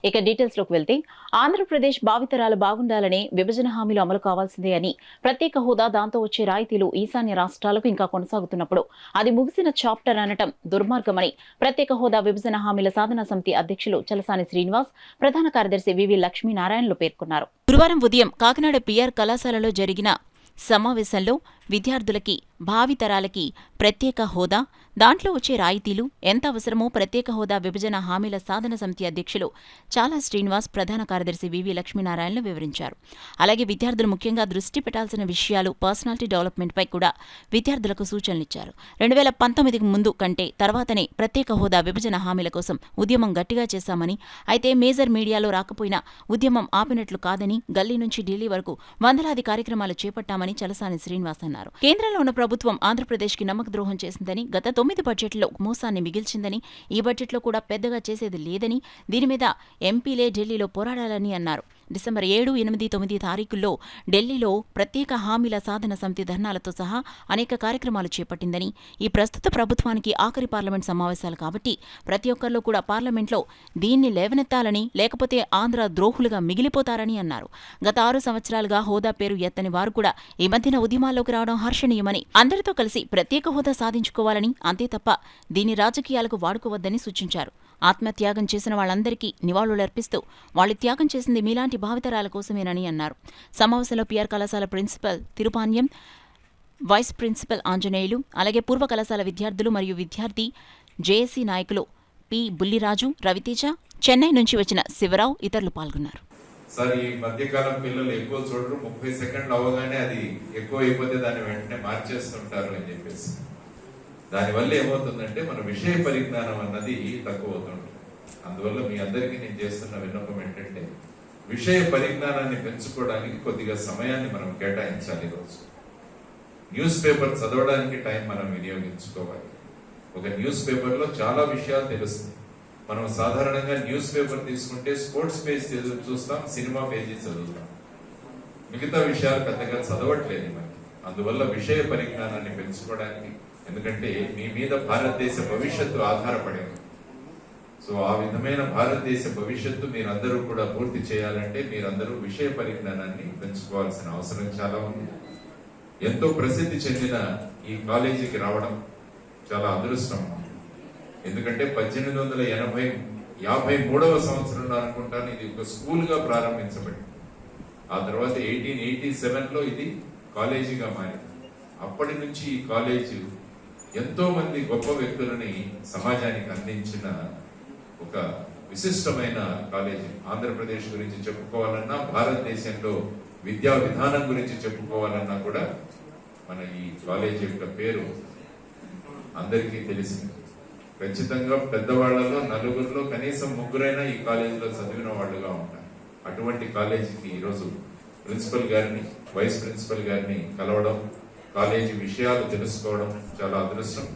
ఇక డీటెయిల్స్ లోకి వెళ్తే ఆంధ్రప్రదేశ్ భావితరాలు బాగుండాలని విభజన హామీలు అమలు కావాల్సిందే అని ప్రత్యేక హోదా దాంతో వచ్చే రాయితీలు ఈశాన్య రాష్ట్రాలకు ఇంకా కొనసాగుతున్నప్పుడు అది ముగిసిన చాప్టర్ అనటం దుర్మార్గమని ప్రత్యేక హోదా విభజన హామీల సాధనా సమితి అధ్యక్షులు చలసాని శ్రీనివాస్ ప్రధాన కార్యదర్శి వివి లక్ష్మీనారాయణలు పేర్కొన్నారు. గురువారం ఉదయం కాకినాడ పిఆర్ కళాశాలలో జరిగిన సమావేశంలో విద్యార్థులకి భావితరాలకి ప్రత్యేక హోదా దాంట్లో వచ్చే రాయితీలు ఎంత అవసరమో ప్రత్యేక హోదా విభజన హామీల సాధన సమితి అధ్యక్షులు చాలా శ్రీనివాస్ ప్రధాన కార్యదర్శి వివి లక్ష్మీనారాయణలు వివరించారు. అలాగే విద్యార్థులు ముఖ్యంగా దృష్టి పెట్టాల్సిన విషయాలు పర్సనాలిటీ డెవలప్మెంట్పై కూడా విద్యార్థులకు సూచనలిచ్చారు. 2019కు ముందు కంటే తర్వాతనే ప్రత్యేక హోదా విభజన హామీల కోసం ఉద్యమం గట్టిగా చేశామని, అయితే మేజర్ మీడియాలో రాకపోయినా ఉద్యమం ఆపినట్లు కాదని, గల్లీ నుంచి ఢిల్లీ వరకు వందలాది కార్యక్రమాలు చేపట్టామని చలసాని శ్రీనివాస్ అన్నారు. కేంద్రంలో ఉన్న ప్రభుత్వం ఆంధ్రప్రదేశ్కి నమ్మకద్రోహం చేసిందని, గత 9 బడ్జెట్లో మోసాన్ని మిగిల్చిందని, ఈ బడ్జెట్లో కూడా పెద్దగా చేసేది లేదని, దీని మీద ఎంపీలే ఢిల్లీలో పోరాడాలని అన్నారు. డిసెంబర్ 7, 8, 9 తారీఖుల్లో ఢిల్లీలో ప్రత్యేక హామీల సాధన సమితి ధర్నాలతో సహా అనేక కార్యక్రమాలు చేపట్టిందని, ఈ ప్రస్తుత ప్రభుత్వానికి ఆఖరి పార్లమెంట్ సమావేశాలు కాబట్టి ప్రతి ఒక్కరిలో కూడా పార్లమెంట్లో దీన్ని లేవనెత్తాలని, లేకపోతే ఆంధ్ర ద్రోహులుగా మిగిలిపోతారని అన్నారు. గత 6 సంవత్సరాలుగా హోదా పేరు ఎత్తని వారు కూడా ఈ మధ్యన ఉద్యమాల్లోకి రావడం హర్షణీయమని, అందరితో కలిసి ప్రత్యేక హోదా సాధించుకోవాలని, అంతే తప్ప దీని రాజకీయాలకు వాడుకోవద్దని సూచించారు. ఆత్మత్యాగం చేసిన వాళ్లందరికీ నివాళులర్పిస్తూ వాళ్లు త్యాగం చేసింది మీలాంటి భావితరాల కోసమేనని అన్నారు. సమావేశంలో పిఆర్ కళాశాల ప్రిన్సిపల్ తిరుపాన్యం, వైస్ ప్రిన్సిపల్ ఆంజనేయులు, అలాగే పూర్వ కళాశాల విద్యార్థులు మరియు విద్యార్థి జేఏసీ నాయకులు పి బుల్లిరాజు, రవితేజ, చెన్నై నుంచి వచ్చిన శివరావు ఇతరులు పాల్గొన్నారు. సార్, ఈ మధ్యకాలం పిల్లలు ఎక్కువ చూడరు, 30 సెకండ్లు అవగానే అది ఎక్కువ అయిపోతే దాన్ని వెంటనే మార్చేస్తుంటారు అని చెప్పేసి. దానివల్ల ఏమవుతుందంటే మన విషయ పరిజ్ఞానం అన్నది తక్కువ అవుతుంది. అందువల్ల మీ అందరికీ నేను చేస్తున్న విన్నపం ఏంటంటే విషయ పరిజ్ఞానాన్ని పెంచుకోవడానికి కొద్దిగా సమయాన్ని మనం కేటాయించాలి. ఈరోజు న్యూస్ పేపర్ చదవడానికి టైం మనం వినియోగించుకోవాలి. ఒక న్యూస్ పేపర్లో చాలా విషయాలు తెలుస్తుంది. మనం సాధారణంగా న్యూస్ పేపర్ తీసుకుంటే స్పోర్ట్స్ పేజ్ చూస్తాం, సినిమా పేజీ చదువుతాం, మిగతా విషయాలు పెద్దగా చదవట్లేదు మనకి. అందువల్ల విషయ పరిజ్ఞానాన్ని పెంచుకోవడానికి, ఎందుకంటే మీ మీద భారతదేశ భవిష్యత్తు ఆధారపడి ఉంది. సో ఆ విధమైన భారతదేశ భవిష్యత్తు మీరందరూ కూడా పూర్తి చేయాలంటే మీరందరూ విషయ పరిజ్ఞానాన్ని పెంచుకోవాల్సిన అవసరం చాలా ఉంది. ఎంతో ప్రసిద్ధి చెందిన ఈ కాలేజీకి రావడం చాలా అదృష్టం. ఎందుకంటే 1853వ సంవత్సరంలో అనుకుంటాను ఇది ఒక స్కూల్ గా ప్రారంభించబడింది. ఆ తర్వాత 1887లో ఇది కాలేజీగా మారింది. అప్పటి నుంచి ఈ కాలేజీ ఎంతో మంది గొప్ప వ్యక్తులని సమాజానికి అందించిన ఒక విశిష్టమైన కాలేజీ. ఆంధ్రప్రదేశ్ గురించి చెప్పుకోవాలన్నా, భారతదేశంలో విద్యా విధానం గురించి చెప్పుకోవాలన్నా కూడా మన ఈ కాలేజీ యొక్క పేరు అందరికీ తెలిసింది. ఖచ్చితంగా పెద్దవాళ్లలో నలుగురిలో కనీసం ముగ్గురైనా ఈ కాలేజీలో చదివిన వాళ్ళుగా ఉంటారు. అటువంటి కాలేజీకి ఈరోజు ప్రిన్సిపల్ గారిని, వైస్ ప్రిన్సిపల్ గారిని కలవడం, కాలేజీ విషయాలు తెలుసుకోవడం చాలా అదృష్టం.